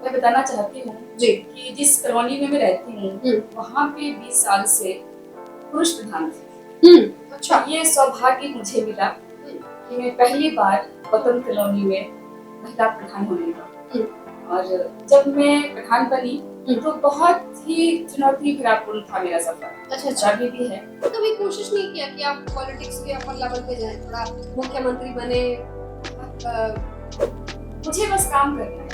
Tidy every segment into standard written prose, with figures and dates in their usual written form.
मैं बताना चाहती हूँ जी। कि जिस कॉलोनी में मैं रहती हूँ वहाँ पे 20 साल से पुरुष प्रधान थे। अच्छा। ये सौभाग्य मुझे मिला कि मैं पहली बार वतन कॉलोनी में महिला प्रधान होने का। और जब मैं प्रधान बनी तो बहुत ही चुनौती भरापूर्ण था मेरा सफर। अच्छा। अभी भी है। कभी कोशिश नहीं किया कि आप पॉलिटिक्स के अपर लेवल पे जाएं, थोड़ा मुख्यमंत्री बने? मुझे बस काम करना है।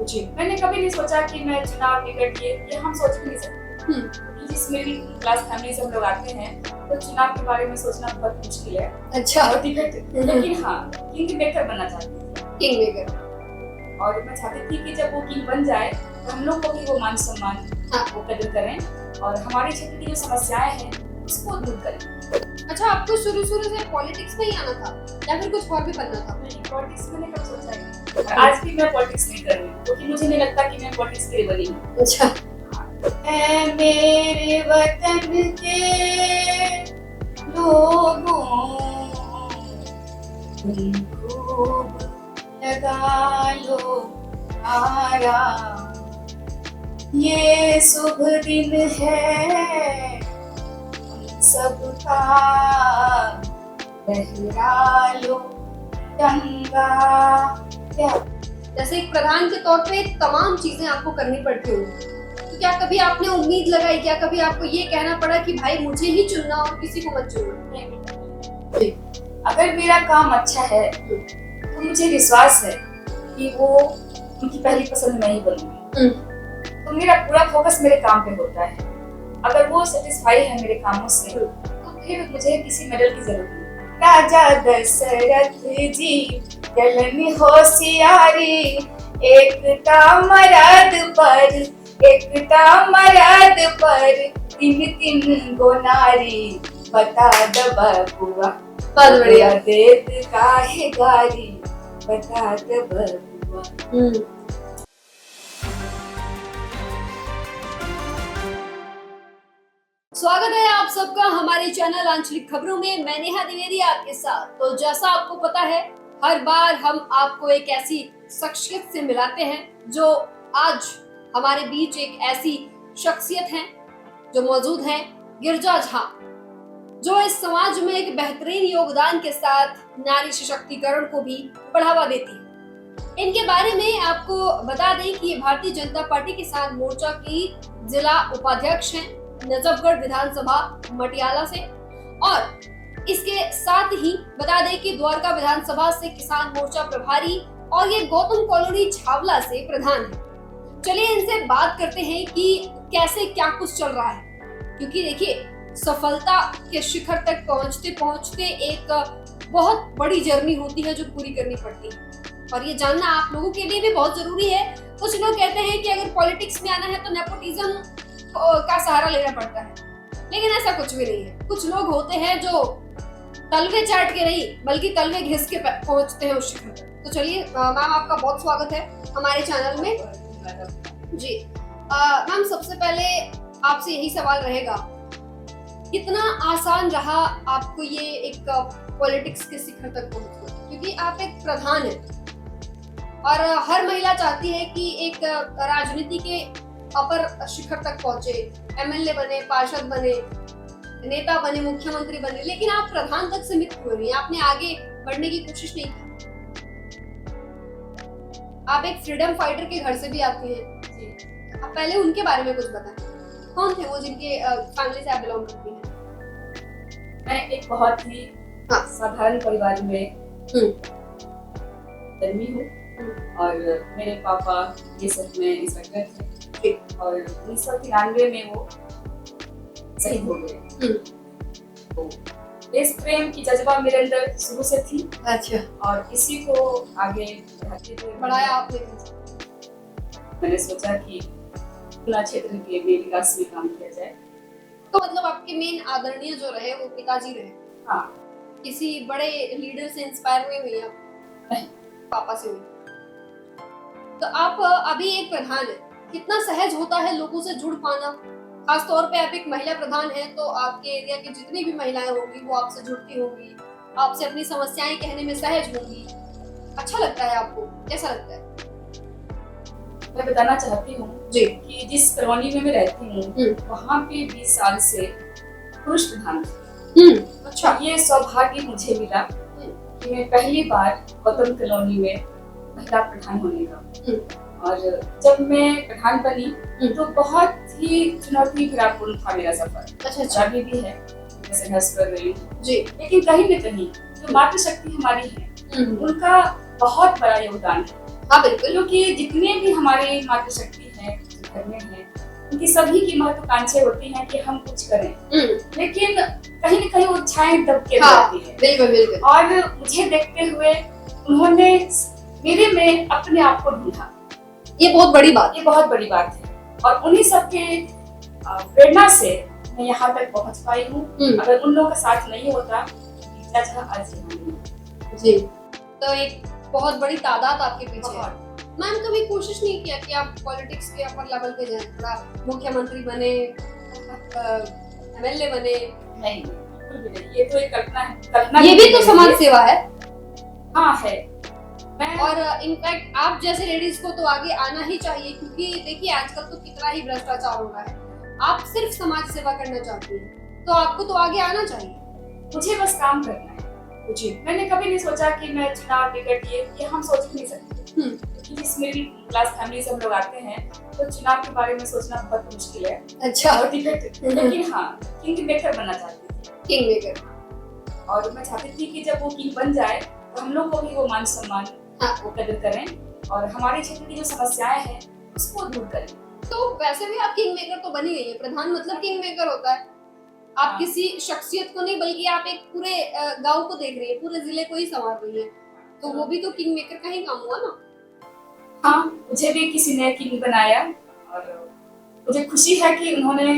जी। मैंने कभी नहीं सोचा कि मैं चुनाव टिकट ये हम सोच भी नहीं सकते। जिस मिडिल क्लास फैमिली से हम लोग आते हैं तो चुनाव के बारे में सोचना बहुत मुश्किल है। अच्छा। और टिकट लेकिन हाँ, किंग मेकर बनना चाहती थी। King maker. और मैं चाहती थी कि जब वो किंग बन जाए तो हम लोग को भी वो मान सम्मान वो कदर करें और हमारे क्षेत्र की जो समस्याएं हैं उसको दूर करें। अच्छा, आपको शुरू से पॉलिटिक्स में ही आना था या फिर कुछ और भी बनना था? नहीं, पॉलिटिक्स मैंने कब सोचा है। और आज भी मैं पॉलिटिक्स नहीं कर रही हूँ क्योंकि मुझे नहीं लगता कि मैं पॉलिटिक्स के लिए बनी हूँ। अच्छा। ऐ मेरे वतन के लोगों, तुम खूब लगा लो नारा, ये शुभ दिन है हम सबका, लहरा लो तिरंगा। जैसे एक प्रधान के तौर पे तमाम चीजें आपको करनी पड़ती होंगी, तो क्या कभी आपने उम्मीद लगाई, क्या कभी आपको ये कहना पड़ा कि भाई मुझे ही चुनना और किसी को मत चुनना? अगर मेरा काम अच्छा है तो मुझे विश्वास है कि वो उनकी पहली पसंद मैं ही बनूंगी। तो मेरा पूरा फोकस मेरे काम पे होता है। अगर वो सेटिस्फाई है मेरे कामों से तो फिर मुझे किसी मेडल की जरूरत नहीं। राजा दशरथ जी चलन होशियारी, एकता मर्द पर तीन तीन गो नारी, बता द बबुआ बहुत बढ़िया। देत काहे गारी, बता द बबुआ। स्वागत है आप सबका हमारे चैनल आंचलिक खबरों में। मैं नेहा द्विवेदी आपके साथ। तो जैसा आपको पता है, हर बार हम आपको एक ऐसी शख्सियत से मिलाते हैं जो आज हमारे बीच एक ऐसी शख्सियत है जो मौजूद है, गिरजा झा, जो इस समाज में एक बेहतरीन योगदान के साथ नारी सशक्तिकरण को भी बढ़ावा देती है। इनके बारे में आपको बता दें कि ये भारतीय जनता पार्टी किसान मोर्चा की जिला उपाध्यक्ष हैं, नजफगढ़ विधानसभा मटियाला से, और इसके साथ ही बता दें कि द्वारका विधानसभा से किसान मोर्चा प्रभारी, और ये गौतम कॉलोनी छावला से प्रधान है। चलिए इनसे बात करते हैं कि कैसे क्या कुछ चल रहा है, क्योंकि देखिए सफलता के शिखर तक पहुंचते पहुंचते एक बहुत बड़ी जर्नी होती है जो पूरी करनी पड़ती है, और ये जानना आप लोगों के लिए भी बहुत जरूरी है। कुछ लोग कहते हैं कि अगर पॉलिटिक्स में आना है तो नेपोटिज्म का सहारा लेना पड़ता है, लेकिन ऐसा कुछ भी नहीं है। कुछ लोग होते हैं जो तलवे चाट के नहीं बल्कि तलवे घिस के पहुंचते हैं उस शिखर तक। तो चलिए मैम, आपका बहुत स्वागत है हमारे चैनल में। जी मैम, सबसे पहले आपसे यही सवाल रहेगा, कितना आसान रहा आपको ये एक पॉलिटिक्स के शिखर तक पहुंचना? क्योंकि आप एक प्रधान हैं और हर महिला चाहती है कि एक राजनीति के अपर शिखर तक पहुंचे, एमएलए बने, पार्षद बने, नेता बने, मुख्यमंत्री बने, लेकिन आप प्रधान तक सीमित क्यों नहीं? आपने आगे बढ़ने की कोशिश नहीं की? आप एक फ्रीडम फाइटर के घर से भी आती हैं। आप पहले उनके बारे में कुछ बताएं। कौन थे वो जिनके फैमिली से आप बिलोंग करती हैं? मैं एक बहुत ही साधारण परिवार में जन्मी हूँ और मेरे पापा ये सब में इंस्पेक्टर थे और 1993 में वो शहीद हो गए। तो देश प्रेम की जज्बा मेरे अंदर शुरू से थी। अच्छा। और इसी को आगे बढ़ाया आपने? मैंने सोचा कि खुला क्षेत्र के विकास में काम किया जाए। तो मतलब आपके मेन आदरणीय जो रहे वो पिताजी रहे? हाँ। किसी बड़े लीडर से इंस्पायर हुई आप? नहीं। पापा से हुई? तो आप अभी एक प्रधान है, कितना सहज होता है लोगों से जुड़ पाना? खास तौर पे आप एक महिला प्रधान हैं तो आपके एरिया की जितनी भी महिलाएं होंगी वो आपसे जुड़ती होंगी, आपसे अपनी समस्याएं कहने में सहज होंगी। अच्छा लगता है आपको? कैसा लगता है? मैं बताना चाहती हूँ जी कि जिस कॉलोनी में मैं रहती हूँ वहाँ पे 20 साल से पुरुष प्रधान थे। अच्छा ये सौभाग्य मुझे मिला कि मैं पहली बार गौतम कॉलोनी में महिला प्रधान होने का। और जब मैं प्रधान बनी तो बहुत ही चुनौती भरापूर्ण था मेरा सफर। अच्छा अभी भी है, मैं संघर्ष कर रही हूँ जी लेकिन कहीं न कहीं जो मातृशक्ति हमारी है उनका बहुत बड़ा योगदान है। हाँ बिल्कुल, क्योंकि जितने भी हमारी मातृशक्ति है घर में है उनकी सभी की महत्वाकांक्षाएं होती हैं कि हम कुछ करें, लेकिन कहीं न कहीं वो इच्छाएं दब के रहती है। बिल्कुल बिल्कुल। और मुझे देखते हुए उन्होंने मेरे में अपने आप को ढूंढा। ये बहुत बड़ी बात ये बहुत बड़ी बात है और उन्हीं सबके प्रेरणा से मैं यहाँ तक पहुँच पाई हूँ। अगर उन लोगों का साथ नहीं होता आज जी, तो एक बहुत बड़ी तादाद आपके पीछे है। मैम कभी कोशिश नहीं किया कि आप पॉलिटिक्स के अपर लेवल पे जाएं, थोड़ा मुख्यमंत्री बने, एमएलए बने? नहीं, ये तो एक कल्पना ये भी तो समाज सेवा है। हाँ है। और इनफैक्ट आप जैसे लेडीज को तो आगे आना ही चाहिए, क्योंकि देखिए आजकल तो कितना ही भ्रष्टाचार हो रहा है। आप सिर्फ समाज सेवा करना चाहती हैं तो आपको तो आगे आना चाहिए। मुझे बस काम करना है। जी, मैंने कभी नहीं सोचा कि मैं चुनाव टिकट ये हम सोच ही नहीं सकते। क्योंकि जिस मिडिल क्लास फैमिली से हम लोग आते हैं तो चुनाव के बारे में सोचना बहुत मुश्किल है। अच्छा। और टिकट लेकिन हाँ, किंग मेकर बनना चाहती थी। King maker. और मैं चाहती थी कि जब वो किंग बन जाए तो हम लोग को भी वो मान सम्मान वो कदर करें और हमारे क्षेत्र की जो समस्याएं हैं उसको दूर करें। तो वैसे भी आप किंग मेकर तो बनी गई है। प्रधान मतलब किंग मेकर होता है। आप किसी शख्सियत को नहीं बल्कि आप एक पूरे गांव को देख रही है, पूरे जिले को ही संभाल रही है, तो वो भी तो किंग मेकर का ही काम हुआ ना। हाँ, मुझे भी किसी ने किंग बनाया और मुझे खुशी है कि उन्होंने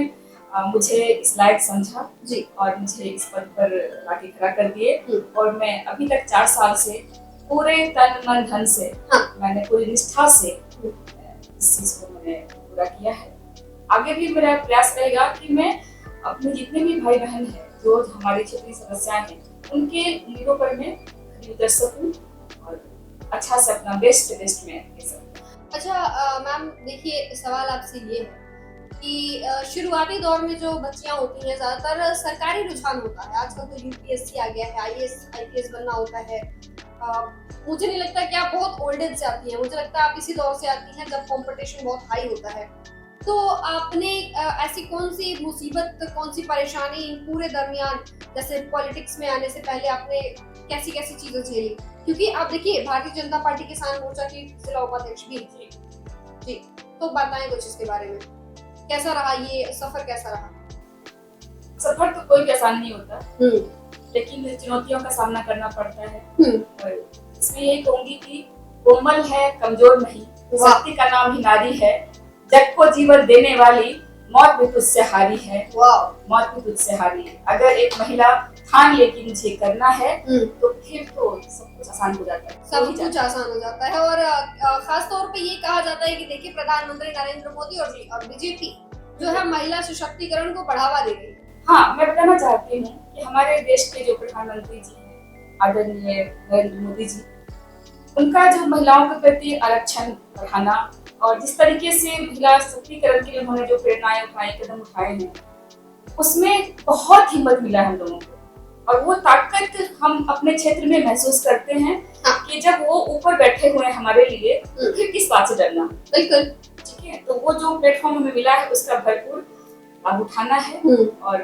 मुझे इस लायक समझा जी और मुझे इस पद पर लाके खड़ा कर दिए। और मैं अभी तक 4 साल से पूरे तन मन धन से मैंने पूरी निष्ठा से इस चीज को मैंने पूरा किया है। आगे भी मेरा प्रयास रहेगा कि मैं अपने जितने भी भाई बहन हैं जो हमारी क्षेत्रीय समस्याएं हैं उनके उम्मीदों पर मैं उतर सकूं और अच्छा से अपना बेस्ट में दे सकूं। अच्छा मैम देखिए, सवाल आपसे ये है कि शुरुआती दौर में जो बच्चियां होती हैं ज्यादातर सरकारी रुझान होता है। आजकल तो यूपीएससी आ गया है, आईएएस बनना होता है। मुझे नहीं लगता कि आप बहुत ओल्ड एज से आती हैं, मुझे लगता है आप इसी दौर से आती हैं जब कंपटीशन बहुत हाई होता है। तो आपने ऐसी कौन सी मुसीबत, कौन सी परेशानी इन पूरे दरमियान, जैसे पॉलिटिक्स में आने से पहले आपने कैसी कैसी चीजें झेली? क्योंकि आप देखिए भारतीय जनता पार्टी किसान मोर्चा की जिला उपाध्यक्ष भी जी, तो बताएं कुछ इसके बारे में। कैसा रहा ये सफर, कैसा रहा? सफर तो कोई भी आसान नहीं होता, लेकिन चुनौतियों का सामना करना पड़ता है। और इसमें यही कहूंगी कि कोमल है, कमजोर नहीं, शक्ति का नाम ही नारी है, जग को जीवन देने वाली, मौत भी तुझसे हारी है, मौत भी तुझसे हारी है। अगर एक महिला ठान ले कि मुझे करना है तो फिर तो सब कुछ आसान हो जाता है, सब कुछ आसान हो जाता है। और खास तौर पे ये कहा जाता है कि देखिए प्रधानमंत्री नरेंद्र मोदी और बीजेपी जो है महिला सशक्तिकरण को बढ़ावा दे रही है। हाँ, मैं बताना चाहती हूँ कि हमारे देश के जो प्रधानमंत्री जी हैं, आदरणीय नरेंद्र मोदी जी, उनका जो महिलाओं के प्रति आरक्षण बढ़ाना और जिस तरीके से महिला सशक्तिकरण के लिए उन्होंने जो प्रेरणाएं उठाई, कदम उठाए हैं, उसमें बहुत हिम्मत मिला हम लोगों को। और वो ताकत हम अपने क्षेत्र में महसूस करते हैं कि जब वो ऊपर बैठे हुए हैं हमारे लिए, तो फिर किस बात से डरना। बिल्कुल ठीक है, तो वो जो प्लेटफॉर्म हमें मिला है उसका भरपूर लाभ उठाना है और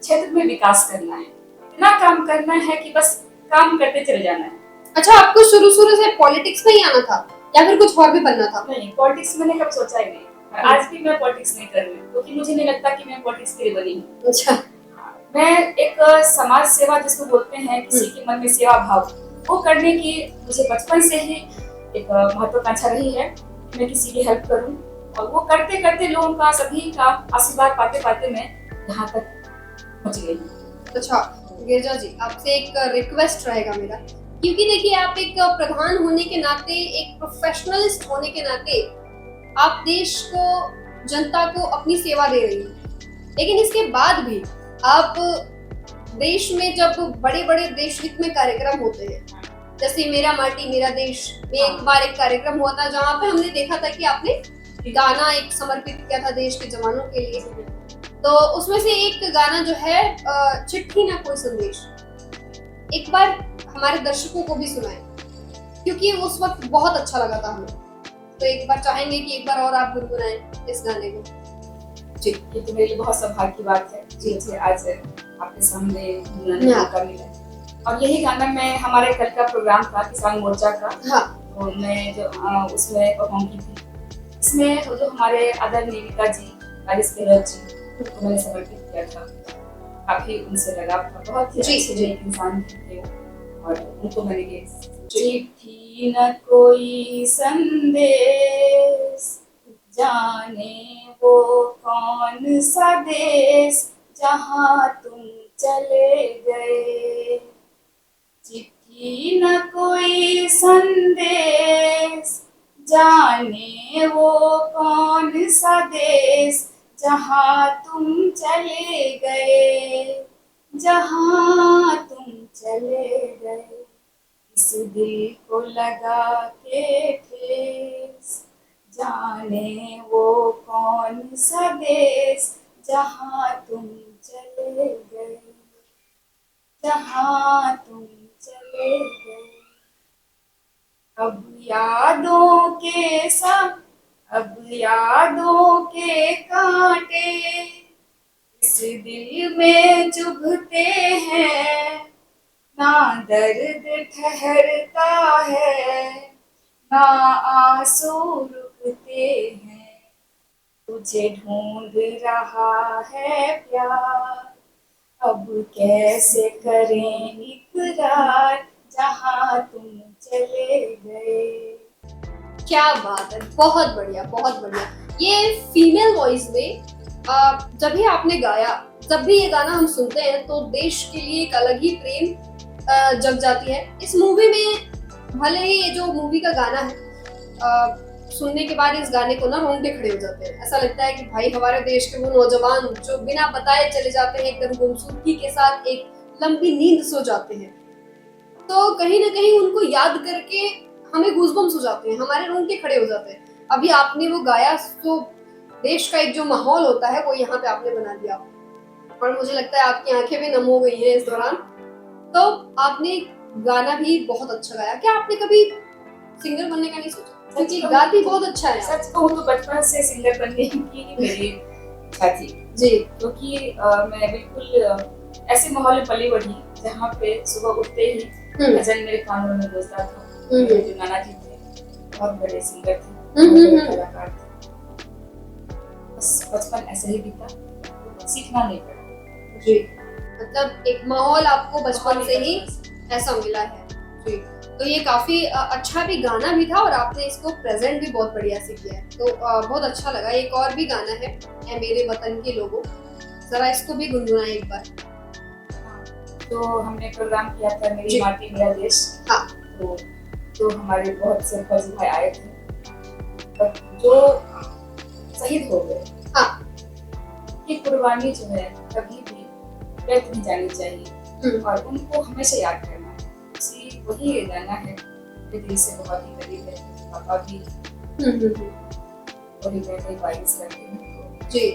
क्षेत्र में विकास करना है। इतना काम करना है कि बस काम करते चले जाना है। अच्छा, आपको शुरू से पॉलिटिक्स में ही आना था या फिर कुछ और भी बनना था? नहीं, पॉलिटिक्स मैंने कब सोचा ही नहीं। आज भी मैं पॉलिटिक्स नहीं कर रही हूँ क्योंकि मुझे नहीं लगता कि मैं पॉलिटिक्स के लिए बनी हूँ। अच्छा। मैं एक समाज सेवा जिसको बोलते हैं, किसी के मन में सेवा भाव, वो करने की मुझे बचपन से ही एक महत्वाकांक्षा रही है कि मैं किसी की हेल्प करूँ। और वो करते करते लोगों का, सभी का आशीर्वाद पाते पाते मैं यहाँ तक पहुँच गई। अच्छा गिरिजा जी, आपसे एक रिक्वेस्ट रहेगा मेरा, क्योंकि देखिए आप एक प्रधान होने के नाते, एक प्रोफेशनलिस्ट होने के नाते आप देश को, जनता को अपनी सेवा दे रही हैं, लेकिन इसके बाद भी आप देश में जब बड़े बड़े देश हित में कार्यक्रम होते हैं जैसे मेरा माटी मेरा देश में एक बार एक कार्यक्रम हुआ था जहाँ पे हमने देखा था कि आपने गाना एक समर्पित किया था देश के जवानों के लिए। तो उसमें से एक गाना जो है चिट्ठी ना कोई संदेश, एक बार हमारे दर्शकों को भी सुनाए क्योंकि उस वक्त बहुत अच्छा लगा था हमें। तो एक बार चाहेंगे कि एक बार और आप गुनगुनाएं इस गाने को। जी, ये तो मेरे लिए बहुत सौभाग्य की बात है जी मुझे आज आपके सामने गुनगुनाने का मौका मिला। और यही गाना मैं हमारे कल का प्रोग्राम था किसान मोर्चा का, हाँ, तो मैं जो उसमें परफॉर्म की थी। इसमें जो हमारे आदरणीय नेता जी राजेश गहलोत जी उन्होंने समर्पित किया था। काफी उनसे लगाव था, बहुत ही अच्छे इंसान थे और उनको मैंने ये चिट्ठी न कोई संदेश जाने वो कौन सा देश जहाँ तुम चले गए, चिट्ठी न कोई संदेश जाने वो कौन सा देश जहाँ तुम चले गए, जहाँ तुम चले गए, इस दिल को लगा के ठेस जाने वो कौन सा देश जहाँ तुम चले गए, जहाँ तुम चले गए। अब यादों के संग अब यादों के कांटे इस दिल में चुभते हैं, ना दर्द ठहरता है ना आंसू रुकते हैं, तुझे ढूंढ रहा है प्यार अब कैसे करें इकरार जहाँ तुम चले गए। क्या बात है, बहुत बढ़िया बहुत बढ़िया। ये फीमेल वॉइस में जब भी आपने गाया, जब भी ये गाना हम सुनते हैं तो देश के लिए एक अलग ही प्रेम जग जाती है। इस मूवी में भले ही ये जो मूवी का गाना है सुनने के बाद इस गाने को ना रोंगटे खड़े हो जाते हैं। ऐसा लगता है कि भाई हमारे देश के वो नौजवान जो बिना बताए चले जाते हैं एकदम गुमसुदगी के साथ एक लंबी नींद सो जाते हैं, तो कहीं ना कहीं उनको याद करके हमें गूज़बम्स हो जाते हैं, हमारे रोंगटे खड़े हो जाते हैं। अभी आपने वो गाया तो देश का एक जो माहौल होता है वो यहाँ पे आपने बना दिया और मुझे लगता है आपकी आंखें भी नम हो गई हैं इस दौरान। तो आपने गाना भी बहुत अच्छा गाया। क्या आपने कभी सिंगर बनने का नहीं सोचा? क्योंकि गाती बहुत अच्छा है। सच कहूँ तो बचपन से सिंगर बनने की मेरी इच्छा थी जी, क्योंकि मैं बिल्कुल ऐसे माहौल में पली बढ़ी जहाँ पे सुबह उठते ही भजन मेरे कानों में बजता था। मेरे जो नाना जी थे बहुत बड़े सिंगर थे, बड़े कलाकार थे। बस बचपन ऐसे ही बीता, सीखना नहीं पड़ा। जी, मतलब एक माहौल आपको बचपन से ही ऐसा मिला है। जी, तो ये काफी अच्छा भी गाना भी था और आपने इसको प्रेजेंट भी बहुत बढ़िया से किया है, तो बहुत अच्छा लगा। एक और भी गाना है ऐ मेरे वतन के लोगों, जरा इसको भी गुनगुनाएं एक बार। तो हमने प्रोग्राम किया था मेरी माटी मेरा देश। हाँ, तो हमारे बहुत से फौजी भाई आए थे पर जो शहीद हो गए। हाँ, ये कुर्बानी जो है कभी भी व्यर्थ नहीं जानी चाहिए और उनको हमेशा याद करना है। उसी वही गाना है मेरे दिल से बहुत ही करीब है। पापा भी वही कहते बारिश करते हैं जी।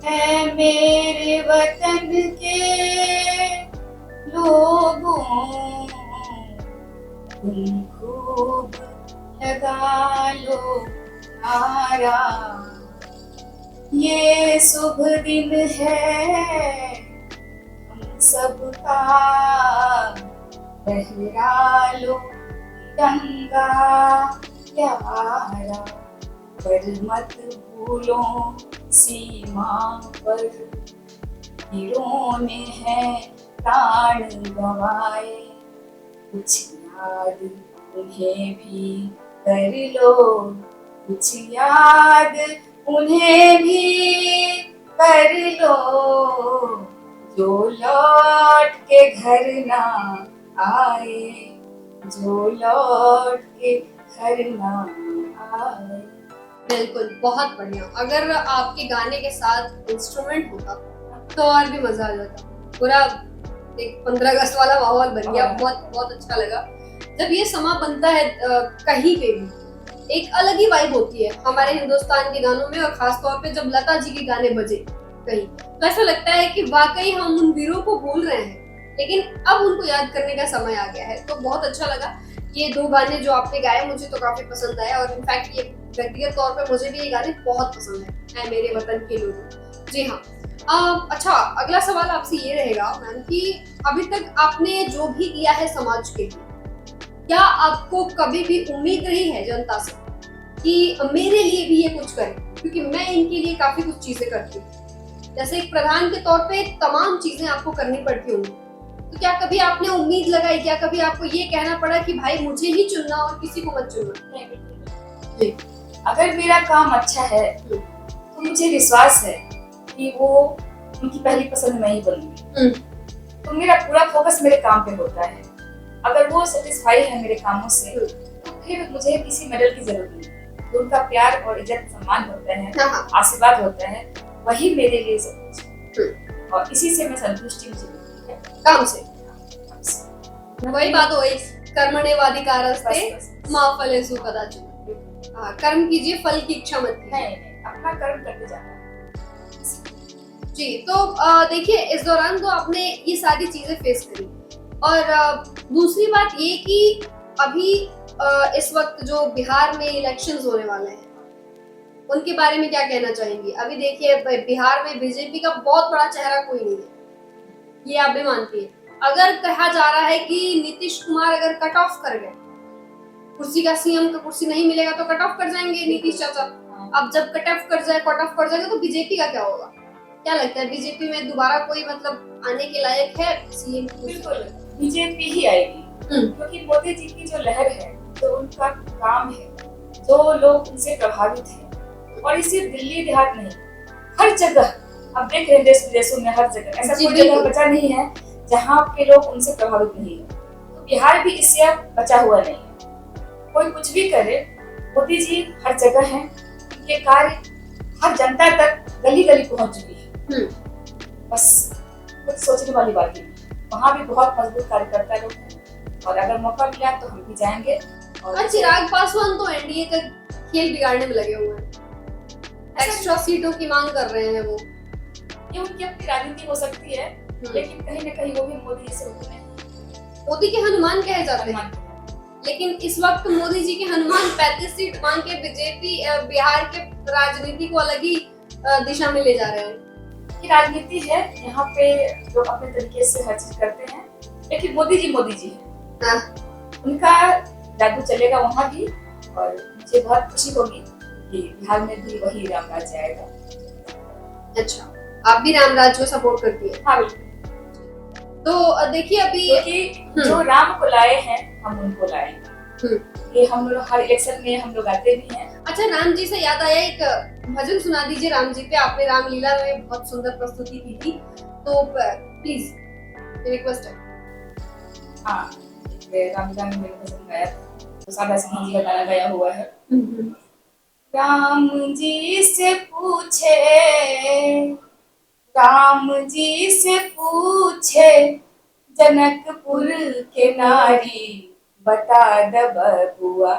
है मेरे वतन के लोगों तुम खूब लगा लो नारा, ये शुभ दिन है हम सबका लहरा लो तिरंगा प्यारा, पर मत भूलो सीमा पर वीरों ने है प्राण गंवाए, कुछ याद उन्हें भी कर लो, कुछ याद उन्हें भी कर लो, जो लौट के घर ना आए, जो लौट के घर ना आए। बिल्कुल, बहुत बढ़िया। अगर आपके गाने के साथ इंस्ट्रूमेंट होता तो और भी मजा आ जाता। पूरा एक 15 अगस्त वाला माहौल बन गया। हाँ। बहुत बहुत अच्छा लगा। जब ये समा बनता है कहीं पे भी एक अलग ही वाइब होती है हमारे हिंदुस्तान के गानों में, और खास तौर पे जब लता जी के गाने बजे कहीं, तो ऐसा लगता है कि वाकई हम उन वीरों को भूल रहे हैं, लेकिन अब उनको याद करने का समय आ गया है। तो बहुत अच्छा लगा ये 2 गाने जो आपने गाए, मुझे तो काफी पसंद आए, और इनफैक्ट ये व्यक्तिगत तौर पे मुझे भी ये गाने बहुत पसंद है, ऐ मेरे वतन के लोगों। जी हाँ। अच्छा, अगला सवाल आपसे ये रहेगा मैम कि अभी तक आपने जो भी किया है समाज के लिए, क्या आपको कभी भी उम्मीद रही है जनता से कि मेरे लिए भी ये कुछ करें, क्योंकि मैं इनके लिए काफी कुछ चीजें करती हूँ, जैसे एक प्रधान के तौर पे तमाम चीजें आपको करनी पड़ती होंगी, तो क्या कभी आपने उम्मीद लगाई, क्या कभी आपको ये कहना पड़ा कि भाई मुझे ही चुनना और किसी को मत चुनना? नहीं, बिल्कुल नहीं। अगर मेरा काम अच्छा है तो मुझे विश्वास है कि वो उनकी पहली पसंद मैं ही बनूंगी। तो मेरा पूरा फोकस मेरे काम पे होता है। अगर वो सेटिस्फाई है मेरे कामों से तो फिर मुझे किसी मेडल की जरूरत नहीं। तो उनका प्यार और इज्जत सम्मान होता है, आशीर्वाद होता है, वही मेरे लिए सब कुछ है। और इसी से मैं संतुष्टि मुझे मिलती है, काम से। काम से। वही बात हो गई, कर्मण्येवाधिकारस्ते बस। मा फलेषु कदाचन। कर्म कीजिए, फल की इच्छा मत कीजिए। नहीं, अपना कर्म करते जाना है। जी, तो देखिए इस दौरान तो आपने ये सारी चीजें फेस करी, और दूसरी बात ये कि अभी इस वक्त जो बिहार में इलेक्शंस होने वाले हैं, उनके बारे में क्या कहना चाहेंगी? अभी देखिए बिहार में बीजेपी का बहुत बड़ा चेहरा कोई नहीं है, ये आप भी मानती है। अगर कहा जा रहा है कि नीतीश कुमार अगर कट ऑफ कर गए, कुर्सी का सीएम का कुर्सी नहीं मिलेगा तो कट ऑफ कर जाएंगे नीतीश चाचा। अब जब कट ऑफ कर जाएगा तो बीजेपी का क्या होगा? क्या लगता है बीजेपी में दोबारा कोई मतलब आने के लायक है सीएम? बिल्कुल बीजेपी ही आएगी, क्योंकि मोदी जी की जो लहर है, जो उनका काम है, जो लोग उनसे प्रभावित हैं, और इसी दिल्ली देहात नहीं, हर जगह अब देख रहे हैं देश विदेशों में, हर जगह ऐसा कोई जगह बचा नहीं है जहाँ के लोग उनसे प्रभावित नहीं है। तो बिहार भी इससे अब बचा हुआ नहीं है। कोई कुछ भी करे, मोदी जी हर जगह हैं, उनके कार्य हर जनता तक गली गली पहुंच चुकी है। बस कुछ सोचने वाली बात नहीं, वहाँ भी बहुत मजबूत कार्यकर्ता लोग हैं, और अगर मौका मिला तो हम भी जाएंगे। और चिराग पासवान तो एनडीए का खेल बिगाड़ने में लगे हुए हैं, एक्स्ट्रा सीटों की मांग कर रहे हैं वो। ये उनकी अपनी राजनीति हो सकती है, लेकिन कहीं न कहीं वो भी मोदी से होते हैं। मोदी के हनुमान कहे जाते हैं, लेकिन इस वक्त मोदी जी के हनुमान 35 सीट मांग के बीजेपी बिहार के राजनीति को अलग ही दिशा में ले जा रहे हैं। ये राजनीति है, यहाँ पे लोग अपने तरीके से हर चीज करते हैं, लेकिन मोदी जी है, उनका जादू चलेगा वहाँ भी। और मुझे बहुत खुशी होगी कि बिहार में भी वही रामराज आएगा। अच्छा, आप भी रामराज को सपोर्ट करती है? हाँ बिल्कुल। तो देखिए अभी क्योंकि जो राम को लाए हैं हम उनको लाएंगे। ये हम लोग हर इलेक्शन में हम लोग आते भी हैं। अच्छा, राम जी से याद आया, एक भजन सुना दीजिए राम जी पे। आपने रामलीला में बहुत सुंदर प्रस्तुति की थी, तो प्लीज रिक्वेस्ट है। हाँ, रामलीला में मैंने भजन गाया था, तो सादा सिंह जी का गाना गाया हुआ है। राम जी से पूछे, राम जी से पूछे, जनकपुर के नारी, बता द बबुआ,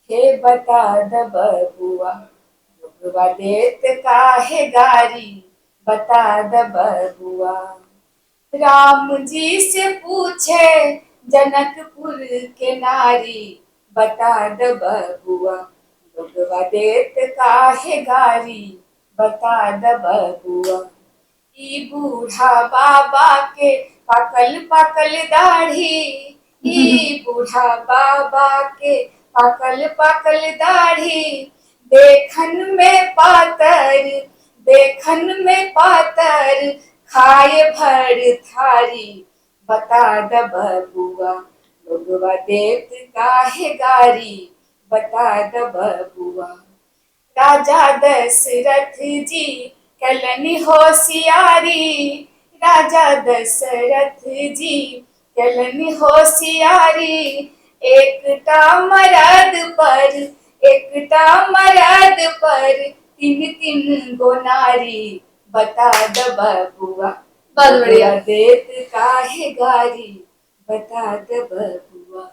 हे बता द बबुआ, बबुआ देत काहे गारी, बता द बबुआ। राम जी से पूछे जनकपुर के नारी, बता द बबुआ, बबुआ देत काहे गारी, बता द बबुआ। ई बूढ़ा बाबा के पाकल पाकल दाढ़ी, ई बूढ़ा बाबा के पाकल पाकल दाढ़ी, देखन में पातर, देखन में पातर, खाए भर थारी, बता द बबुआ, बबुआ देत काहे गारी, बता द बबुआ। राजा दशरथ जी कलनी होशियारी, राजा दशरथ जी कलनी होशियारी, एकटा मरद पर, एकटा मरद पर, तीन तीन गो नारी, बता द बबुआ, बहुत बढ़िया। देत काहे गारी बता द बबुआ।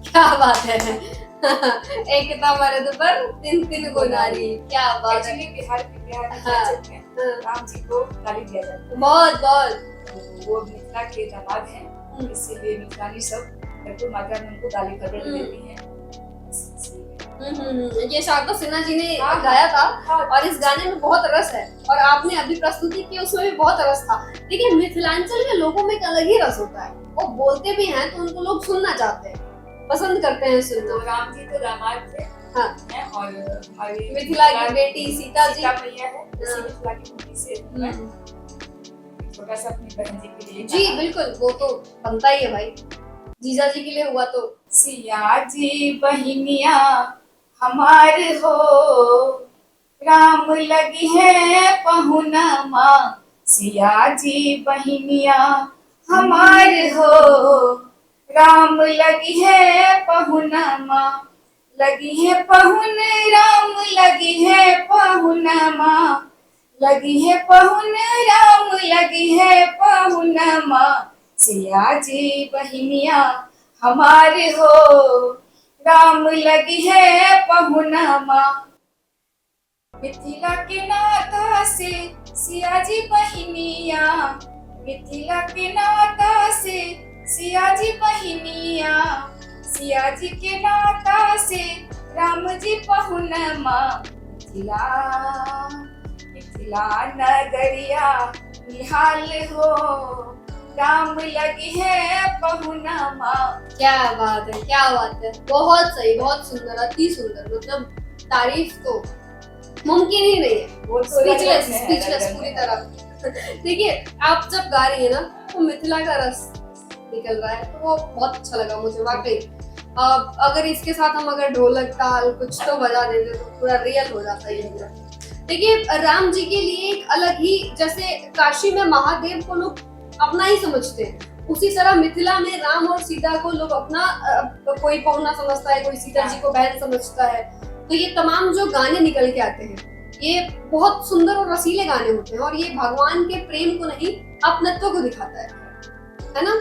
क्या बात है। एक किताब मारे तो पर तीन तीन को नारी, क्या बात है। एक्चुअली बिहार में हाँ, कल्चर में राम जी को गाली दिया जाता है। बहुत बहुत। तो वो मिथिला के दामाद हैं, इसीलिए मिथिलानी सब भरपूर मात्रा में उनको गाली गलौज देती हैं। ये शारदा सिन्हा जी ने हाँ, गाया था हाँ, और इस गाने में बहुत रस है और आपने अभी प्रस्तुति की उसमें भी बहुत रस था। देखिए मिथिलांचल के लोगों में एक अलग ही रस होता है, वो बोलते भी हैं तो उनको लोग सुनना चाहते हैं, पसंद करते हैं सुनना। तो राम जी तो दामाद थे। हाँ। हैं और हमारी मिथिला की बेटी सीता जी मैया है। इसी मिथिला की मूवी से मैं छोटा सा अपनी बहन जी के लिए जी बिल्कुल, वो तो बनता ही है भाई, जीजा जी के लिए हुआ तो। सिया जी बहिनिया हमार हो, राम लगी है पहुना माँ। सिया जी बहिनिया हमार हो, राम लगी है पहुना माँ। लगी है पहुन राम लगी है पहुना माँ। लगी है पहुन राम लगी है पहुना माँ। सिया जी बहिनिया हमारे हो, राम लगी है पहुना माँ। मिथिला के नाता से सिया जी बहिनिया, मिथिला के नाता से सिया जी बहिनिया। सिया जी के नाता से राम जी पहुना माँ। मिथिला नगरिया निहाल हो, राम लगी है पहुना माँ। क्या बात है, क्या बात है, बहुत सही, बहुत सुंदर, अति सुंदर। मतलब तारीफ तो मुमकिन ही नहीं है, वो तो स्पीचलेस पूरी तरह। देखिए आप जब गा रही है ना तो मिथिला का रस निकल रहा है, तो वो बहुत अच्छा लगा मुझे वाकई। अगर इसके साथ हम अगर ढोलक ताल कुछ तो बजा देते तो पूरा रियल हो जाता है ये। देखिए राम जी के लिए एक अलग ही, जैसे काशी में महादेव को लोग अपना ही समझते हैं, उसी तरह मिथिला में राम और सीता को लोग अपना, कोई पहुना समझता है, कोई सीता जी को बहन समझता है। तो ये तमाम जो गाने निकल के आते हैं ये बहुत सुंदर और रसीले गाने होते हैं और ये भगवान के प्रेम को नहीं अपनत्व को दिखाता है ना।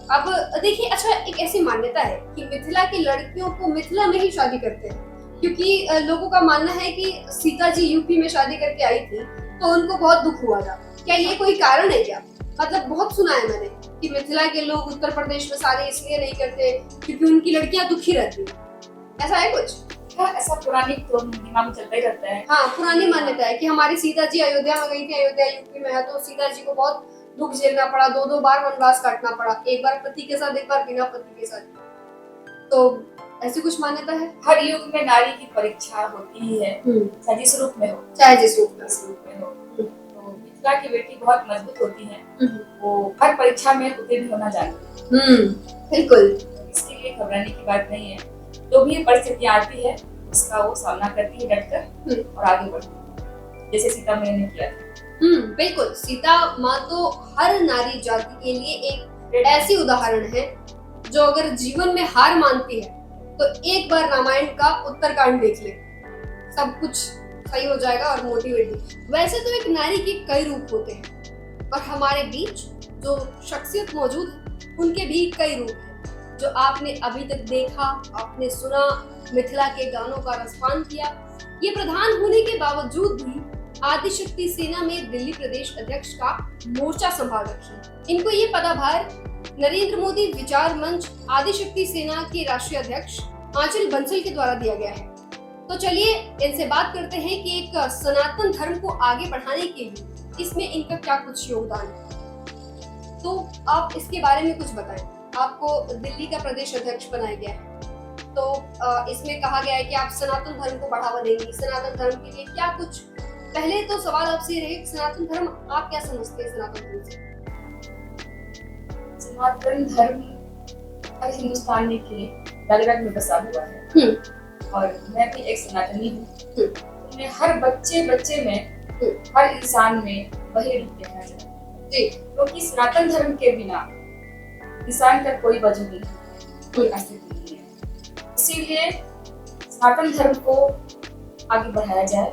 अब देखिए अच्छा, एक ऐसी मान्यता है कि मिथिला की लड़कियों को मिथिला में ही शादी करते हैं, क्योंकि लोगों का मानना है कि सीता जी यूपी में शादी करके आई थी तो उनको बहुत दुख हुआ था। क्या ये कोई कारण है क्या? मतलब बहुत सुना है मैंने कि मिथिला के लोग उत्तर प्रदेश में शादी इसलिए नहीं करते क्योंकि उनकी लड़कियां दुखी रहती हैं, ऐसा है कुछ? हाँ, ऐसा पुरानी तो दिमाग में चलता ही रहता है। हाँ, पुरानी मान्यता है कि हमारी सीता जी अयोध्या में गई थी, अयोध्या यूपी में है, तो सीता जी को बहुत दुख झेलना पड़ा, दो बार वनवास काटना पड़ा, एक बार पति के साथ, एक बार बिना पति के साथ। तो ऐसी कुछ मान्यता है। हर युग में नारी की परीक्षा होती ही है, चाहे जिस रूप में हो, चाहे जिस रूप में हो। तो मिथिला की बेटी बहुत मजबूत होती है, वो हर परीक्षा में उत्तीर्ण होना जानती है। बिल्कुल, इसके लिए घबराने की बात नहीं है। जो भी परिस्थितियां आती है उसका वो सामना करती है डटकर और आगे बढ़ती है, जैसे सीता मैया ने किया था। बिल्कुल, सीता माँ तो हर नारी जाति के लिए एक ऐसी उदाहरण है जो अगर जीवन में हार मानती है तो एक बार रामायण का उत्तरकांड देख ले, सब कुछ सही हो जाएगा और मोटिवेट भी। वैसे तो एक नारी के कई रूप होते हैं और हमारे बीच जो शख्सियत मौजूद है उनके भी कई रूप हैं जो आपने अभी तक देखा, आपने सुना, मिथिला के गानों का रसपान किया। ये प्रधान होने के बावजूद भी आदिशक्ति सेना में दिल्ली प्रदेश अध्यक्ष का मोर्चा संभाल रखी। इनको ये पदभार नरेंद्र मोदी विचार मंच आदिशक्ति सेना के राष्ट्रीय अध्यक्ष आंचल बंसल के द्वारा दिया गया है। तो चलिए इनसे बात करते हैं कि एक सनातन धर्म को आगे बढ़ाने के लिए इसमें इनका क्या कुछ योगदान है। तो आप इसके बारे में कुछ बताएं। आपको दिल्ली का प्रदेश अध्यक्ष बनाया गया है, तो इसमें कहा गया है कि आप सनातन धर्म को बढ़ावा देंगे। सनातन धर्म के लिए क्या कुछ, पहले तो सवाल आपसे रहे, सनातन धर्म आप क्या समझते हैं? सनातन धर्म से सनातन धर्म हर हिंदुस्तानी के रग रग में बसा हुआ है और मैं भी एक सनातनी हूँ। मैं हर बच्चे में, हर इंसान में वही रूप देखना चाहती हूँ, क्योंकि सनातन धर्म के बिना इंसान का कोई वजूद नहीं, कोई अस्तित्व नहीं है। इसीलिए सनातन धर्म को आगे बढ़ाया जाए,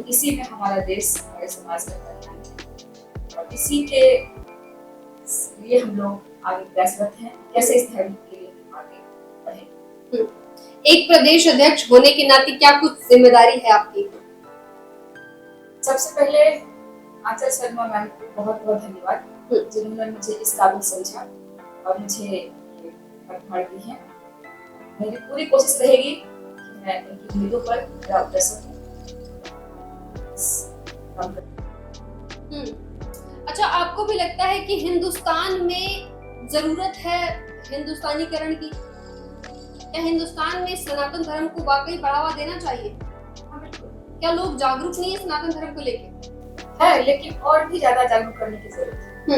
इसी में हमारा देश, हमारे समाज का कल्याण है। इसी के लिए हम लोग आगे प्रयासरत हैं, कैसे इस धर्म के लिए आगे बढ़े। एक प्रदेश अध्यक्ष होने के नाते क्या कुछ जिम्मेदारी है आपकी? सबसे पहले आंचल शर्मा मैम को बहुत बहुत धन्यवाद जिन्होंने मुझे इस काबिल समझा और मुझे ये पदभार दी है। मेरी पूरी कोशिश रहेगी कि मैं उनकी उम्मीदों पर खरा उतर सकूं। अच्छा, आपको भी लगता है कि हिंदुस्तान में जरूरत है हिंदुस्तानीकरण की? क्या हिंदुस्तान में सनातन धर्म को वाकई बढ़ावा देना चाहिए? क्या लोग जागरूक नहीं है सनातन धर्म को लेकर? है, लेकिन और भी ज्यादा जागरूक करने की जरूरत है।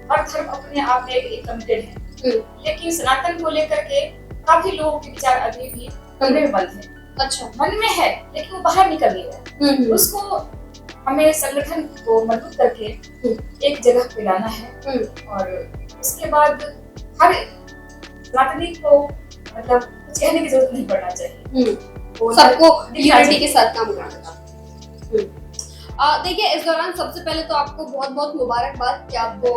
हर धर्म अपने आप में एक कमिटेड है, लेकिन सनातन को लेकर के काफी लोगों के विचार अभी भी कमरे में बंद है। अच्छा, मन में है लेकिन वो बाहर निकल नहीं रहा। उसको हमें संगठन को मजबूत करके एक जगह पे लाना है और उसके बाद हर सनातनी को मतलब कुछ कहने की जरूरत नहीं पड़ना चाहिए, सबको यूनिटी के साथ काम करना चाहिए। देखिए, इस दौरान सबसे पहले तो आपको बहुत बहुत मुबारकबाद कि आपको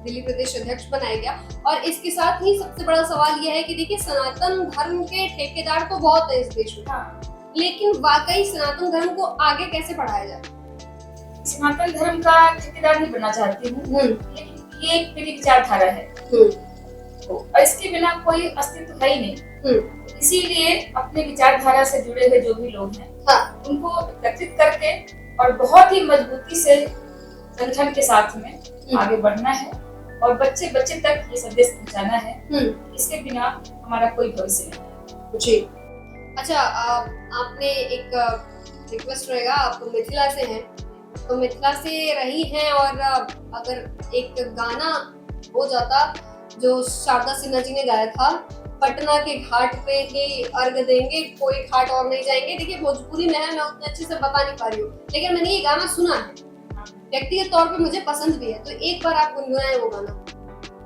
दिल्ली प्रदेश अध्यक्ष बनाया गया। और इसके साथ ही सबसे बड़ा सवाल यह है कि देखिए, सनातन धर्म के ठेकेदार तो बहुत है इस देश में, लेकिन वाकई सनातन धर्म को आगे कैसे बढ़ाया जाए? सनातन धर्म का ठेकेदार नहीं बनना चाहती हूँ, लेकिन ये एक मेरी विचारधारा है और इसके बिना कोई अस्तित्व है ही नहीं। इसीलिए अपने विचारधारा से जुड़े हुए जो भी लोग हैं, उनको एकत्रित करके और बहुत ही मजबूती से संगठन के साथ में आगे बढ़ना है और बच्चे बच्चे तक ये संदेश पहुंचाना है। इसके बिना हमारा कोई भविष्य नहीं। जी, अच्छा, आपने एक रिक्वेस्ट रहेगा, आप मिथिला से हैं, तो मिथिला से रही हैं और अगर एक गाना हो जाता जो शारदा सिन्हा जी ने गाया था, पटना के घाट पे ही अर्घ देंगे, कोई घाट और नहीं जाएंगे। देखिए, भोजपुरी में है, मैं उतने अच्छे से बता नहीं पा रही हूँ, लेकिन मैंने ये गाना सुना है, व्यक्तिगत तौर पे मुझे पसंद भी है, तो एक बार आप गुनगुनाएं वो गाना,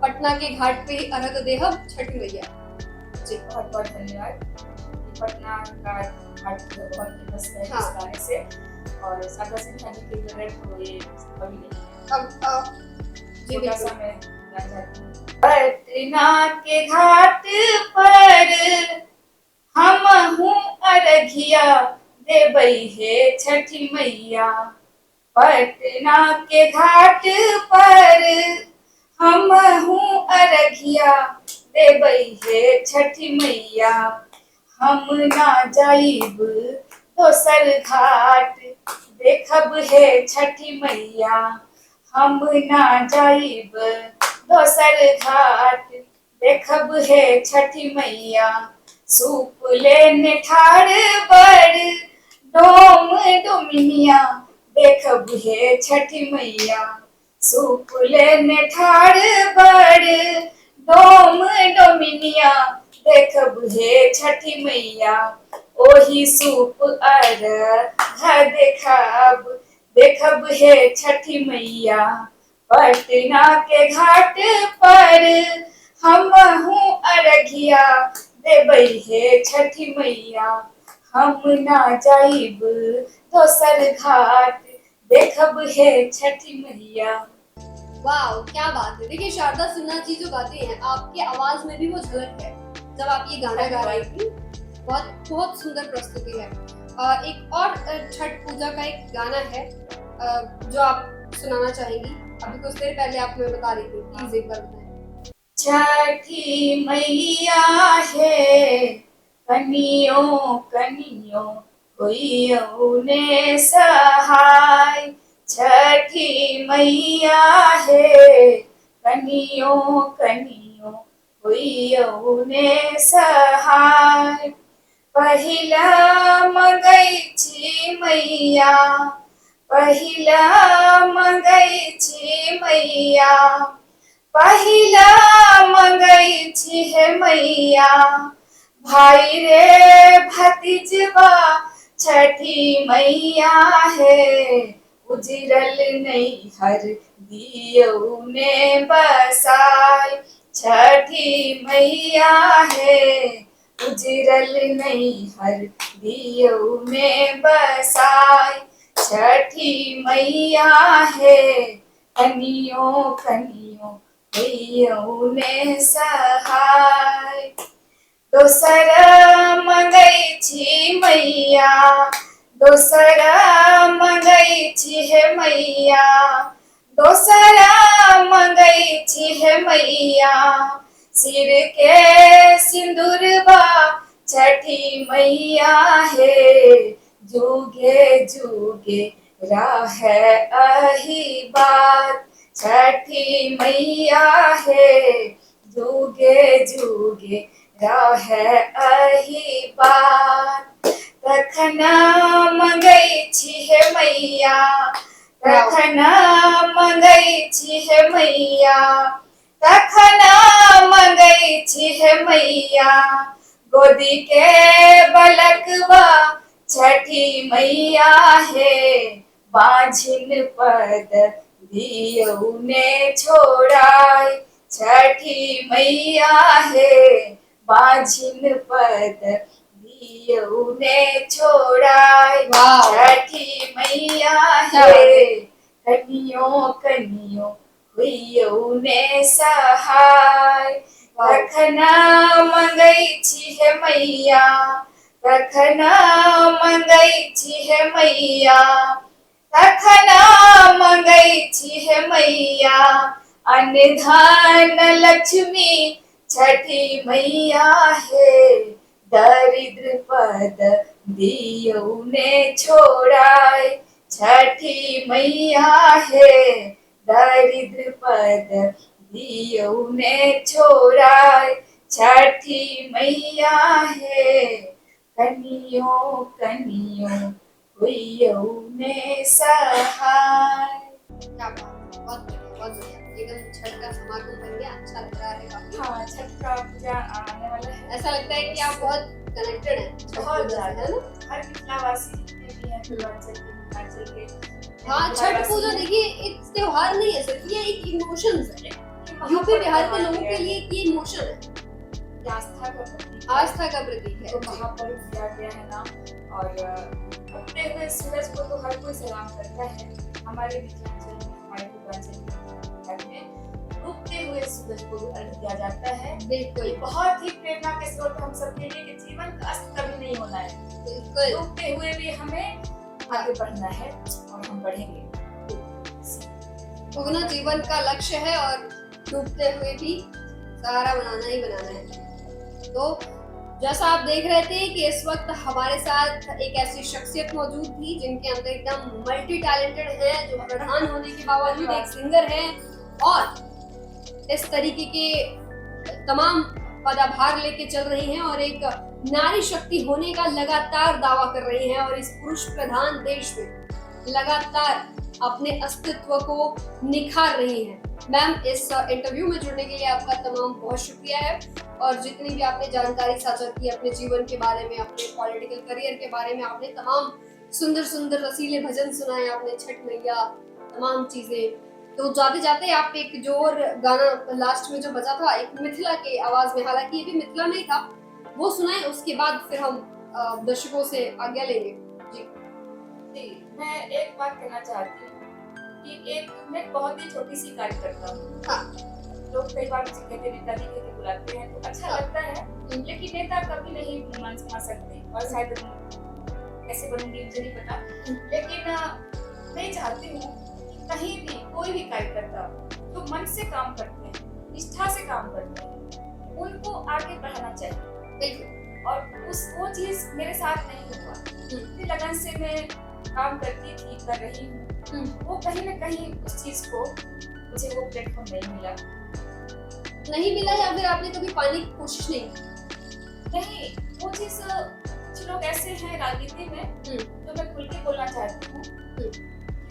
पटना के घाट पे ही अर्घ देहब छठी मैया। जी, बहुत बहुत धन्यवाद। पटना का घाट बहुत फेमस है इस गाने से और शारदा सिन्हा जी के बगैर तो ये कभी नहीं। जी, बिल्कुल मैं गाना चाहती हूँ। पटना के घाट पर हम हूँ अरघिया देवई है छठी मैया। पटना के घाट पर हम हूँ अरघिया देवई है छठी मैया। हम ना जाइब दोसर घाट देखब है छठी मैया। हम ना जाइब दोसर घाट देखब है छठी मैया। सूप लेने ठाड़ बड़ डोम डोमिनिया देखब है छठी मैया। सूप लेने ठाड़ बड़ डोम डोमिनिया देखब है छठी मैया। ओही सूप अर्घ देखब है छठी मैया। पटना के घाट पर हम हूँ अरघिया देवई है छठी मैया। हम ना जाइब दोसर घाट देखब है छठी मैया। वाह, क्या बात है। देखिए, शारदा सिन्हा जी जो गाती हैं, आपकी आवाज में भी वो झलक है जब आप ये गाना गा रही थी। बहुत बहुत सुंदर प्रस्तुति है। एक और छठ पूजा का एक गाना है जो आप सुनाना चाहेंगी? अभी कुछ देर पहले आप मुझे बता रही थी, प्लीज एक बार बताएं। छठी मैया है कनियों कनियों होइयो ने सहाय। छठी मैया है कनियों कनियों होइयो ने सहाय। पहिला मंगै छी मैया पहिला मंगै छी मैया। पहिला मंगै छी हे मैया। भाई रे भतीजवा छठी मैया है। उजरल नैहर दियौ ने बसाय। छठी मैया है उजरल नैहर दियौ ने बसाय। छठी मैया है कनियों कनियों भैयौ ने सहाय दोसर मंगै छी मैया दोसर मंगै छी हे मैया दोसर मंगै छी हे मैया सिर के सिंदूरबा छठी मैया हे जुगे जुगे रहे अही बात छठी मैया हे जुगे जुगे रहे अही बात तखन मंगै छी हे मैया तखन मंगै छी हे मैया तखन मंगै छी हे मैया गोदी के बलकवा छठी मैया हे बाझिन पद दियौ ने छोड़ाय छठी मैया हे बाझिन पद दियौ ने छोड़ाय छठी मैया हे कनियों कनियों भैयौ ने सहाय तखन मंगै छी हे मैया तखन मंगै छी हे मैया तखन मंगै छी हे मैया अन्न धन लक्ष्मी छठी मैया हे दरिद्र पद दियौ ने छोड़ाय छठी मैया हे दरिद्र पद दियौ ने छोड़ाय छठी मैया हे कनियों कनियों भैयौ ने सहाय। क्या बात है, बहुत बढ़िया एकदम छठ का समागम बन गया, अच्छा लग रहा है काफी। हाँ, छठ का पूजा आने वाला है। ऐसा लगता है कि आप बहुत कनेक्टेड हैं बहुत ज्यादा, है ना? हर मिथिलावासी जितने भी हैं पूर्वांचल के हिमाचल के हाँ, छठ पूजा देखिए एक त्योहार नहीं है सिर्फ, ये एक इमोशंस है। यूपी बिहार के लोगों के लिए ये इमोशन है, आस्था का प्रतीक आस्था का प्रतीक है। तो महापर्व किया गया है ना। और उगते हुए सूरज को तो हर कोई सलाम करता है। हमारे मिथिलांचल में हमारे पूर्वांचल में उगते हुए सूरज को भी अर्घ दिया जाता है। बिल्कुल, बहुत ही प्रेरणा के स्रोत हम सबके लिए कि जीवन का अस्त कभी नहीं होना है। बिल्कुल उगते हुए भी हमें आगे बढ़ना है और हम बढ़ेंगे। उगना जीवन का लक्ष्य है और डूबते हुए भी सहारा बनाना ही बनाना है। तो जैसा आप देख रहे थे कि इस वक्त हमारे साथ एक ऐसी शख्सियत मौजूद थी जिनके अंदर एकदम मल्टी टैलेंटेड है, जो प्रधान होने के बावजूद एक सिंगर है और इस तरीके के तमाम पदाभार लेके चल रही हैं और एक नारी शक्ति होने का लगातार दावा कर रही हैं और इस पुरुष प्रधान देश में लगातार अपने अस्तित्व को निखार रही हैं। मैम, इस इंटरव्यू में जुड़ने के लिए आपका तमाम बहुत शुक्रिया है और जितनी भी आपने जानकारी साझा की अपने जीवन के बारे में, अपने पॉलिटिकल करियर के बारे में, आपने तमाम सुंदर सुंदर रसीले भजन सुनाए, आपने छठ मैया तमाम चीजें। तो जाते जाते आप एक जो और गाना लास्ट में जो बजा था एक मिथिला के आवाज में, हालांकि ये भी मिथिला में ही था, वो सुनाए, उसके बाद फिर हम दर्शकों से आज्ञा लेंगे। जी मैं एक बात कहना चाहती हूँ कि एक मैं बहुत ही छोटी सी कार्यकर्ता हूँ। हाँ। लोग कई बार मुझे कहते नेता जी कहते बुलाते हैं तो अच्छा लगता है, लेकिन नेता कभी नहीं मान सकते और शायद कैसे बनूंगी मुझे नहीं पता। लेकिन मैं चाहती हूँ कि कहीं भी कोई भी कार्यकर्ता जो मन से काम करते हैं, निष्ठा से काम करते हैं, उनको आगे बढ़ाना चाहिए। और वो चीज मेरे साथ नहीं हुआ। इतनी लगन से मैं काम करती थी, कर रही हूँ, वो कहीं ना कहीं उस चीज को मुझे वो प्लेटफॉर्म नहीं मिला या फिर आपने कभी पाने की कोशिश नहीं की? नहीं, वो चीज कुछ लोग ऐसे हैं राजनीति में जो मैं खुल के बोलना चाहती हूँ,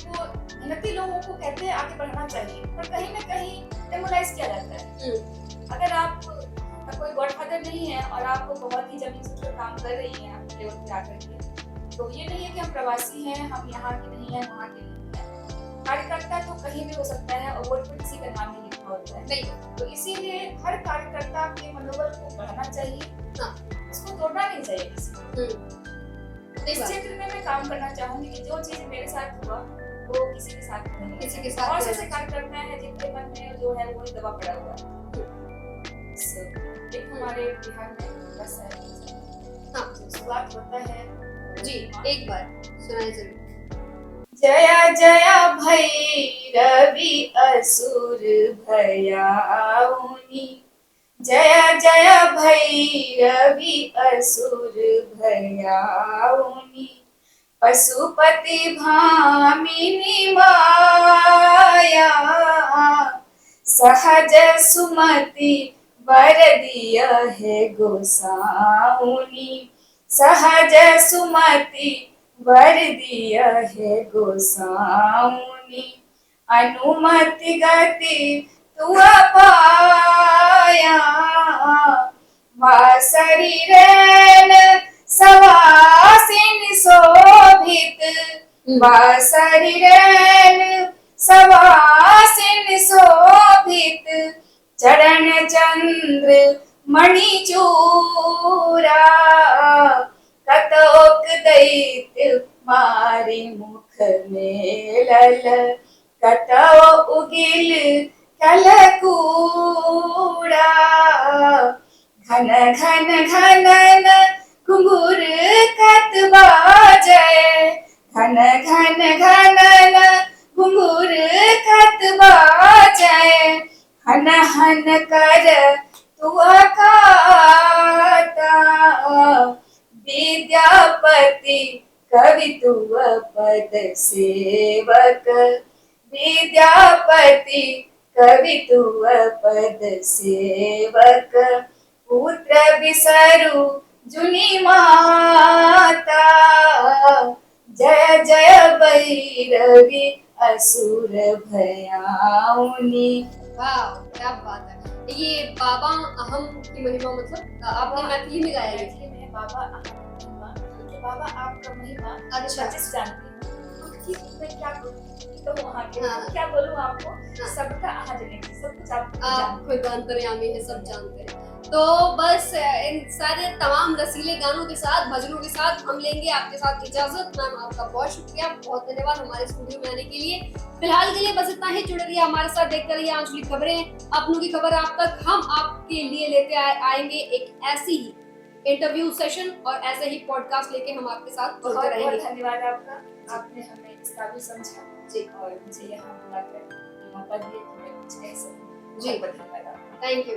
वो मेहनती लोगों को कहते हैं आगे बढ़ना चाहिए, पर कहीं ना कहीं डेमोलाइज किया जाता है। अगर आप कोई गॉडफादर नहीं है और आप बहुत ही जमीन से काम कर रही हैं अपने लेवल पे आकर के, तो ये नहीं है कि हम प्रवासी हैं, हम यहाँ के नहीं हैं, वहाँ के नहीं हैं। कार्यकर्ता तो कहीं भी हो सकता है और वोट पर किसी का नाम नहीं लिखा होता है। तो इसीलिए हर कार्यकर्ता के मनोबल को बढ़ाना चाहिए, उसको तोड़ना नहीं चाहिए किसी को। इस क्षेत्र में मैं काम करना चाहूंगी कि जो चीज मेरे साथ हुआ वो किसी के साथ नहीं किसी के रहना साथ और नहीं सबसे कार्य करना है जिनके मन में जो है वो दबा पड़ा हुआ है। So, एक हमारे बिहार में बस है, हाँ। जो शुरुआत होता है जी एक बार सुनाइए जरूर। जया जया भैरवी असुर भयाउनी, जया जया भैरवी असुर भयाउनी, पशुपति भामिनी माया, सहज सुमति वर दिया है गोसाउनी, सहज सुमति वर दिया है गोसाउनी, अनुमति गति तू पाया, वासरी रैन सवासिन शोभित, वासरी रैन सवासिन शोभित, चरण चंद्र मणि चूरा, कतोक दैत्य मारी मुख में लल, कतो उगिल कलकूड़ा, घन घन घनन घुंघुर कत बाजय, घन घन घनन घुंघुर कत बाजय, हन हन कर तू खाता, विद्यापति कवि तू पद सेवक, विद्यापति कवि तू पद सेवक, पुत्र बिसरु जुनि माता, जय जय भैरवी असुर भयाउनी। वाह क्या बात है। ये बाबा अहम की महिमा मतलब आपने मैथिली में गाया है? मैथिली में बाबा अहम महिमा, तो बाबा आपका महिमा अच्छा। जिस जानती हूँ कि मैं क्या बोलूँ, तो वहाँ के हाँ। क्या बोलूँ आपको, हाँ। सबका अहाँ जनेगी, सब कुछ आप आप खुद अंतर्यामी है, सब जानते हैं। तो बस इन सारे तमाम रसीले गानों के साथ, भजनों के साथ हम लेंगे आपके साथ इजाजत। मैम आपका बहुत शुक्रिया, बहुत धन्यवाद हमारे स्टूडियो में आने के लिए। फिलहाल के लिए बस इतना ही, जुड़े रहिए हमारे साथ, देखते रहिए आंचलिक खबरें, अपनों की खबर आप तक। हम आपके लिए लेते आएंगे एक ऐसी ही इंटरव्यू सेशन और ऐसे ही पॉडकास्ट लेके हम आपके साथ जुड़ते रहेंगे। बहुत धन्यवाद आपका, आपने हमें इस काबिल समझा जी, और मुझे यहाँ बुलाकर मौका दिया कि मैं कुछ कह सकूँ। जी धन्यवाद। Thank you.